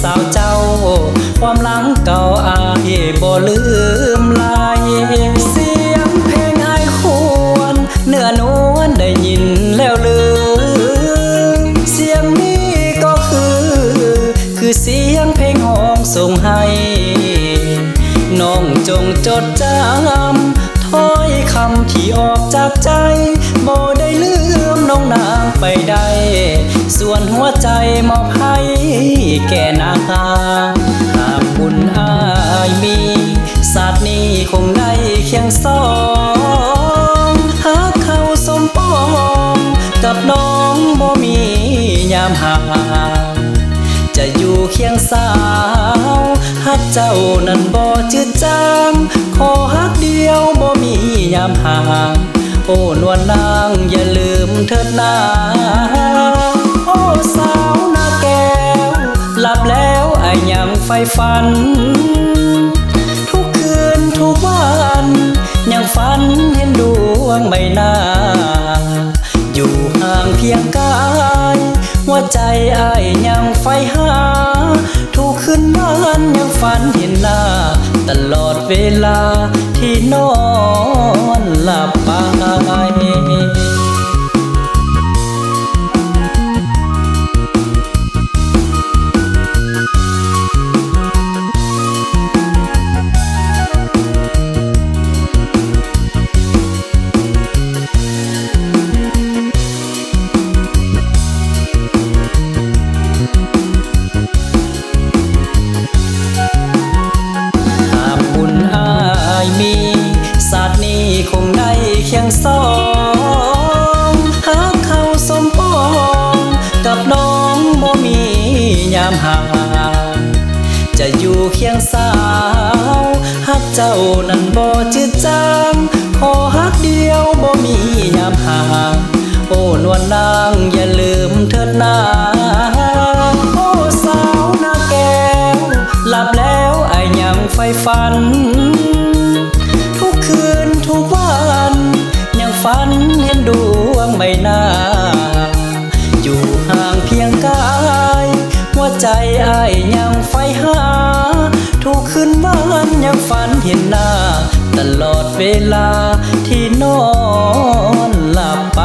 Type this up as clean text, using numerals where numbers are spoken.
สาวเจ้าความหลังเก่าอายบ่ลืมลายเสียงเพลงอายควรเนื้อนวลได้ยินแล้วลืมเสียงนี้ก็คือเสียงเพลงห้องส่งให้น้องจงจดจำถ้อยคำที่ออกจากใจบ่ได้ลืมน้องนางไปได้ส่วนหัวใจมอบให้แก่นางหากบุญอายมีศาสตร์นี้คงได้เคียงสองหากเขาสมปองกับน้องบ่มียามห่างจะอยู่เคียงสาวฮักเจ้านั้นบ่จืดจางขอฮักเดียวบ่มียามห่างโอ้นวลนางอย่าลืมเถิดนาโอ้สาวนาแก้วหลับแล้วไอ้ยังใฝ่ฝันทุกคืนทุกวันยังฝันเห็นดวงใบหน้าอยู่ห่างเพียงกายหัวใจอ้ายยังใฝ่หาทุกคืนวันยังฝันเห็นหน้าตลอดเวลาที่นอนหลับไปคงได้เคียงสองหากเขาสมปองกับน้องบ่มียามห่างจะอยู่เคียงสาวฮักเจ้านั้นบ่จืดจางขอฮักเดียวบ่มียามห่างโอ้นวลนางอย่าลืมเถิดนาโอ้สาวนาแก้วหลับแล้วไอ้ยังใฝ่ฝันทุกคืนทุกวันยังฝันเห็นดวงใบหน้าอยู่ห่างเพียงกายหัวใจอ้ายยังใฝ่หาทุกคืนวันยังฝันเห็นหน้าตลอดเวลาที่นอนหลับไป